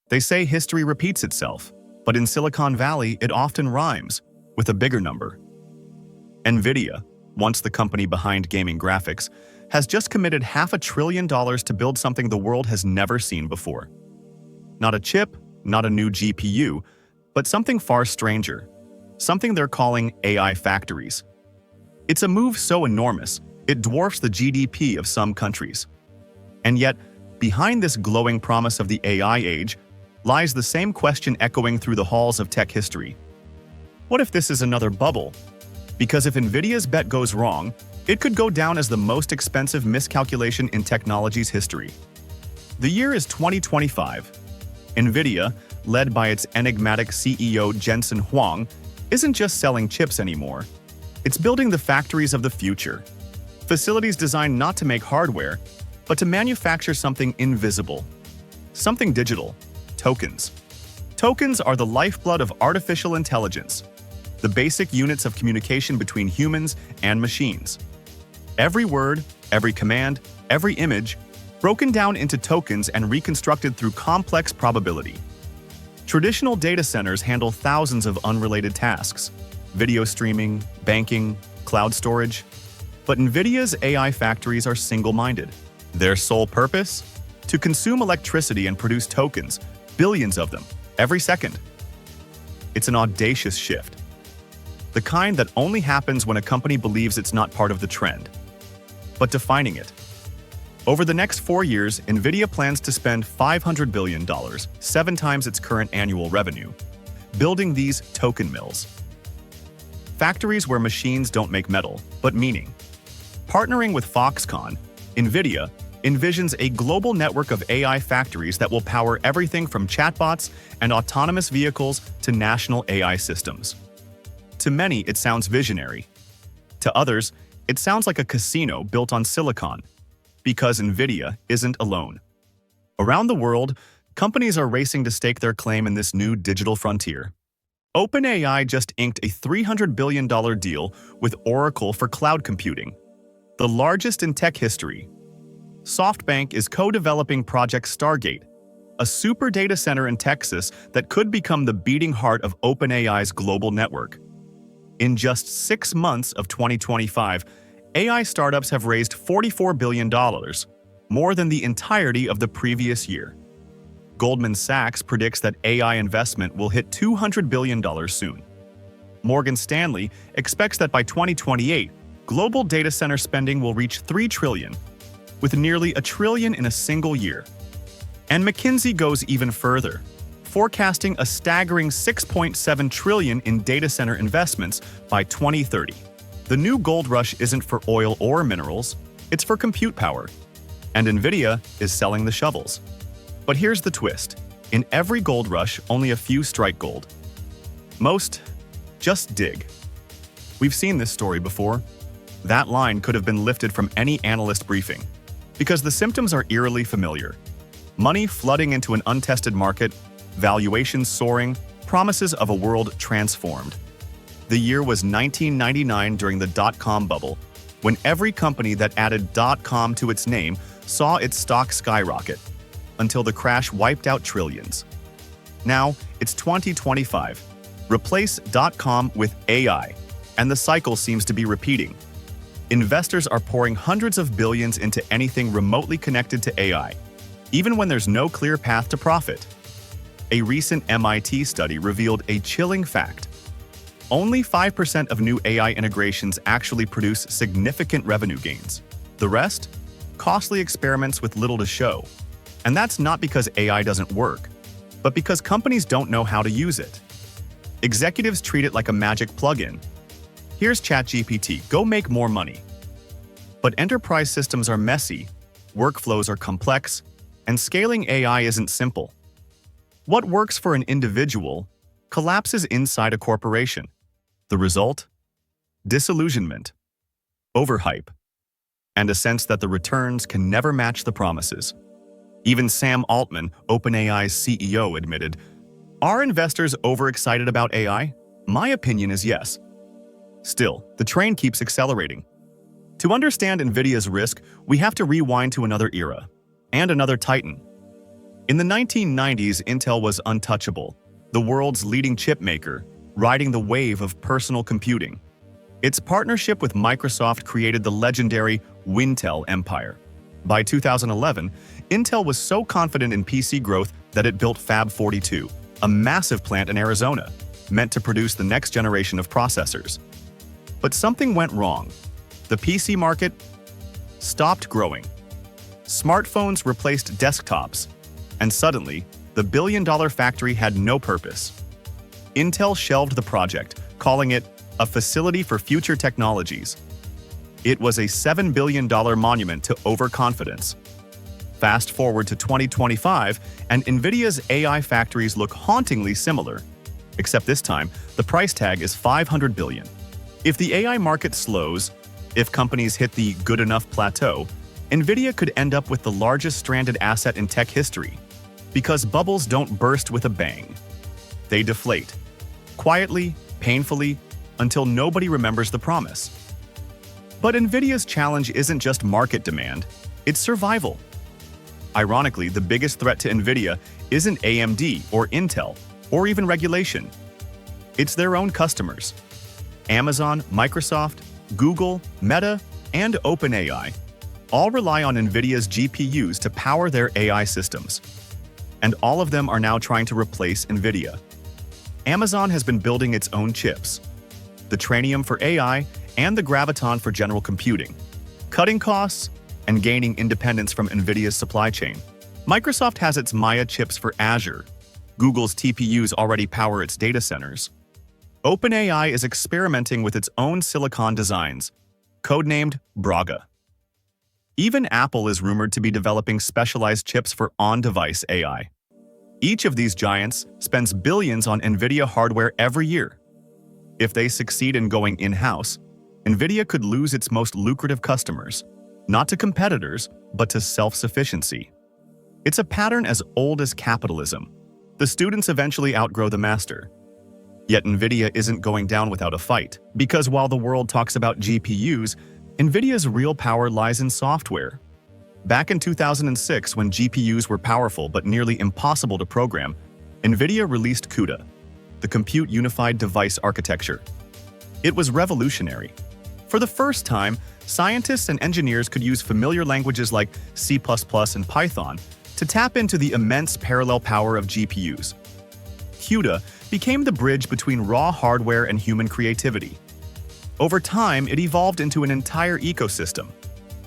They say history repeats itself, but in Silicon Valley, it often rhymes with a bigger number. NVIDIA, once the company behind gaming graphics, has just committed $500 billion to build something the world has never seen before. Not a chip, not a new GPU, but something far stranger. Something they're calling AI factories. It's a move so enormous, it dwarfs the GDP of some countries. And yet, behind this glowing promise of the AI age lies the same question echoing through the halls of tech history. What if this is another bubble? Because if NVIDIA's bet goes wrong, it could go down as the most expensive miscalculation in technology's history. The year is 2025. NVIDIA, led by its enigmatic CEO Jensen Huang, isn't just selling chips anymore. It's building the factories of the future. Facilities designed not to make hardware, but to manufacture something invisible. Something digital. Tokens. Tokens are the lifeblood of artificial intelligence, the basic units of communication between humans and machines. Every word, every command, every image, broken down into tokens and reconstructed through complex probability. Traditional data centers handle thousands of unrelated tasks: video streaming, banking, cloud storage. But NVIDIA's AI factories are single-minded. Their sole purpose? To consume electricity and produce tokens, billions of them, every second. It's an audacious shift. The kind that only happens when a company believes it's not part of the trend. But defining it. Over the next 4 years, NVIDIA plans to spend $500 billion, 7 times its current annual revenue, building these token mills. Factories where machines don't make metal, but meaning. Partnering with Foxconn, NVIDIA envisions a global network of AI factories that will power everything from chatbots and autonomous vehicles to national AI systems. To many, it sounds visionary. To others, it sounds like a casino built on silicon, because NVIDIA isn't alone. Around the world, companies are racing to stake their claim in this new digital frontier. OpenAI just inked a $300 billion deal with Oracle for cloud computing, the largest in tech history. SoftBank is co-developing Project Stargate, a super data center in Texas that could become the beating heart of OpenAI's global network. In just 6 months of 2025, AI startups have raised $44 billion, more than the entirety of the previous year. Goldman Sachs predicts that AI investment will hit $200 billion soon. Morgan Stanley expects that by 2028, global data center spending will reach $3 trillion, with nearly $1 trillion in a single year. And McKinsey goes even further, forecasting a staggering $6.7 trillion in data center investments by 2030. The new gold rush isn't for oil or minerals, it's for compute power. And NVIDIA is selling the shovels. But here's the twist. In every gold rush, only a few strike gold. Most just dig. We've seen this story before. That line could have been lifted from any analyst briefing, because the symptoms are eerily familiar. Money flooding into an untested market, valuations soaring, promises of a world transformed. The year was 1999 during the dot-com bubble, when every company that added .com to its name saw its stock skyrocket, until the crash wiped out trillions. Now, it's 2025. Replace .com with AI, and the cycle seems to be repeating. Investors are pouring hundreds of billions into anything remotely connected to AI, even when there's no clear path to profit. A recent MIT study revealed a chilling fact. Only 5% of new AI integrations actually produce significant revenue gains. The rest? Costly experiments with little to show. And that's not because AI doesn't work, but because companies don't know how to use it. Executives treat it like a magic plugin. Here's ChatGPT, go make more money. But enterprise systems are messy, workflows are complex, and scaling AI isn't simple. What works for an individual collapses inside a corporation. The result? Disillusionment, overhype, and a sense that the returns can never match the promises. Even Sam Altman, OpenAI's CEO, admitted, "Are investors overexcited about AI? My opinion is yes." Still, the train keeps accelerating. To understand NVIDIA's risk, we have to rewind to another era, and another titan. In the 1990s, Intel was untouchable, the world's leading chip maker, riding the wave of personal computing. Its partnership with Microsoft created the legendary Wintel empire. By 2011, Intel was so confident in PC growth that it built Fab 42, a massive plant in Arizona, meant to produce the next generation of processors. But something went wrong. The PC market stopped growing. Smartphones replaced desktops, and suddenly, the billion-dollar factory had no purpose. Intel shelved the project, calling it a facility for future technologies. It was a $7 billion monument to overconfidence. Fast forward to 2025, and NVIDIA's AI factories look hauntingly similar, except this time, the price tag is $500 billion. If the AI market slows, if companies hit the good enough plateau, NVIDIA could end up with the largest stranded asset in tech history. Because bubbles don't burst with a bang. They deflate. Quietly, painfully, until nobody remembers the promise. But NVIDIA's challenge isn't just market demand, it's survival. Ironically, the biggest threat to NVIDIA isn't AMD or Intel, or even regulation. It's their own customers. Amazon, Microsoft, Google, Meta, and OpenAI all rely on NVIDIA's GPUs to power their AI systems. And all of them are now trying to replace NVIDIA. Amazon has been building its own chips, the Trainium for AI and the Graviton for general computing, cutting costs and gaining independence from NVIDIA's supply chain. Microsoft has its Maya chips for Azure. Google's TPUs already power its data centers. OpenAI is experimenting with its own silicon designs, codenamed Braga. Even Apple is rumored to be developing specialized chips for on-device AI. Each of these giants spends billions on NVIDIA hardware every year. If they succeed in going in-house, NVIDIA could lose its most lucrative customers, not to competitors, but to self-sufficiency. It's a pattern as old as capitalism. The students eventually outgrow the master. Yet NVIDIA isn't going down without a fight, because while the world talks about GPUs, NVIDIA's real power lies in software. Back in 2006, when GPUs were powerful but nearly impossible to program, NVIDIA released CUDA, the Compute Unified Device Architecture. It was revolutionary. For the first time, scientists and engineers could use familiar languages like C++ and Python to tap into the immense parallel power of GPUs. CUDA became the bridge between raw hardware and human creativity. Over time, it evolved into an entire ecosystem: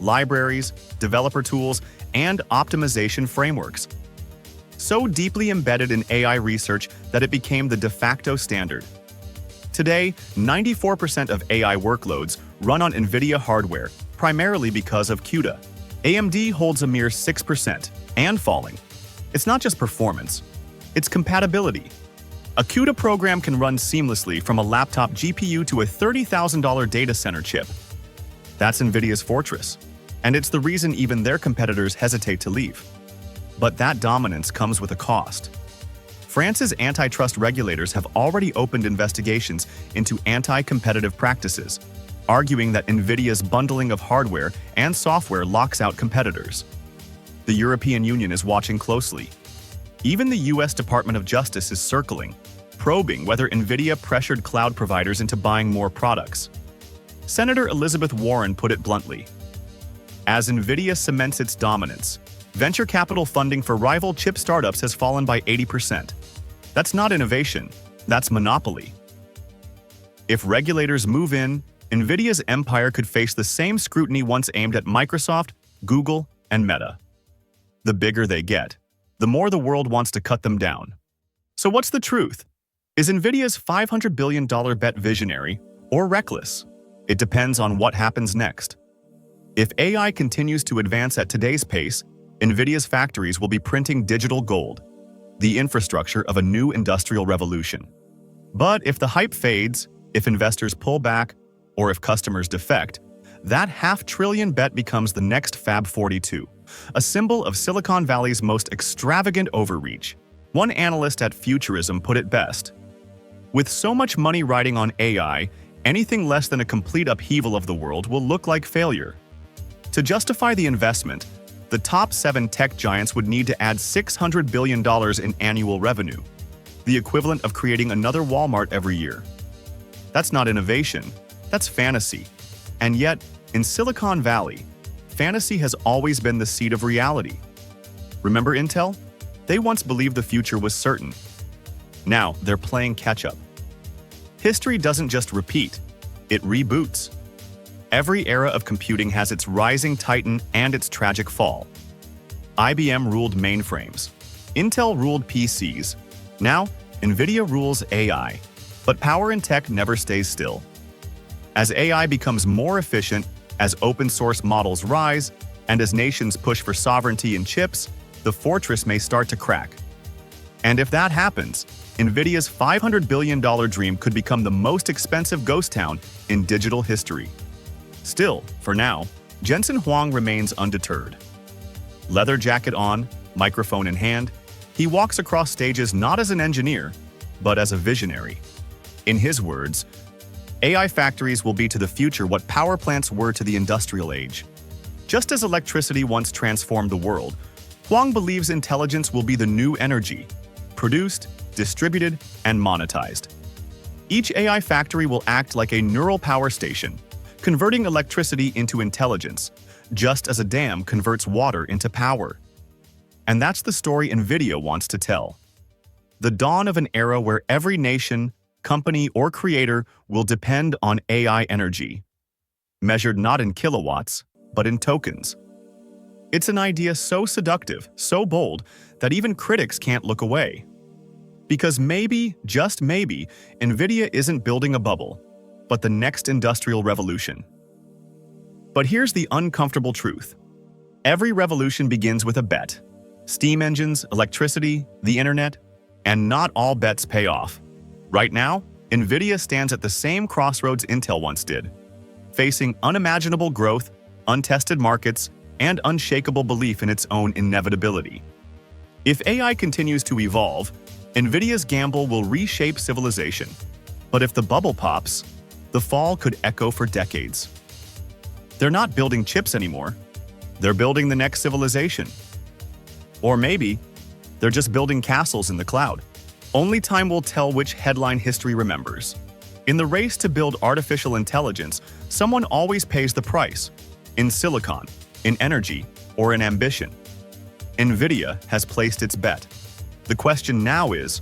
libraries, developer tools, and optimization frameworks. So deeply embedded in AI research that it became the de facto standard. Today, 94% of AI workloads run on NVIDIA hardware, primarily because of CUDA. AMD holds a mere 6%, and falling. It's not just performance, it's compatibility. A CUDA program can run seamlessly from a laptop GPU to a $30,000 data center chip. That's NVIDIA's fortress, and it's the reason even their competitors hesitate to leave. But that dominance comes with a cost. France's antitrust regulators have already opened investigations into anti-competitive practices, arguing that NVIDIA's bundling of hardware and software locks out competitors. The European Union is watching closely. Even the US Department of Justice is circling, probing whether NVIDIA pressured cloud providers into buying more products. Senator Elizabeth Warren put it bluntly: as NVIDIA cements its dominance, venture capital funding for rival chip startups has fallen by 80%. That's not innovation, that's monopoly. If regulators move in, NVIDIA's empire could face the same scrutiny once aimed at Microsoft, Google, and Meta. The bigger they get, the more the world wants to cut them down. So what's the truth? Is NVIDIA's $500 billion bet visionary or reckless? It depends on what happens next. If AI continues to advance at today's pace, NVIDIA's factories will be printing digital gold, the infrastructure of a new industrial revolution. But if the hype fades, if investors pull back, or if customers defect, that $500 billion bet becomes the next Fab 42, a symbol of Silicon Valley's most extravagant overreach. One analyst at Futurism put it best: with so much money riding on AI, anything less than a complete upheaval of the world will look like failure. To justify the investment, the top 7 tech giants would need to add $600 billion in annual revenue, the equivalent of creating another Walmart every year. That's not innovation, that's fantasy. And yet, in Silicon Valley, fantasy has always been the seed of reality. Remember Intel? They once believed the future was certain. Now, they're playing catch-up. History doesn't just repeat, it reboots. Every era of computing has its rising titan and its tragic fall. IBM ruled mainframes. Intel ruled PCs. Now, NVIDIA rules AI. But power in tech never stays still. As AI becomes more efficient, as open-source models rise, and as nations push for sovereignty in chips, the fortress may start to crack. And if that happens, NVIDIA's $500 billion dream could become the most expensive ghost town in digital history. Still, for now, Jensen Huang remains undeterred. Leather jacket on, microphone in hand, he walks across stages not as an engineer, but as a visionary. In his words, AI factories will be to the future what power plants were to the industrial age. Just as electricity once transformed the world, Huang believes intelligence will be the new energy, produced, distributed, and monetized. Each AI factory will act like a neural power station, converting electricity into intelligence, just as a dam converts water into power. And that's the story NVIDIA wants to tell. The dawn of an era where every nation, company, or creator will depend on AI energy, measured not in kilowatts, but in tokens. It's an idea so seductive, so bold, that even critics can't look away. Because maybe, just maybe, NVIDIA isn't building a bubble, but the next industrial revolution. But here's the uncomfortable truth. Every revolution begins with a bet. Steam engines, electricity, the internet, and not all bets pay off. Right now, NVIDIA stands at the same crossroads Intel once did, facing unimaginable growth, untested markets, and unshakable belief in its own inevitability. If AI continues to evolve, NVIDIA's gamble will reshape civilization. But if the bubble pops, the fall could echo for decades. They're not building chips anymore. They're building the next civilization. Or maybe they're just building castles in the cloud. Only time will tell which headline history remembers. In the race to build artificial intelligence, someone always pays the price. In silicon, in energy, or in ambition. NVIDIA has placed its bet. The question now is,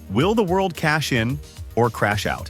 will the world cash in or crash out?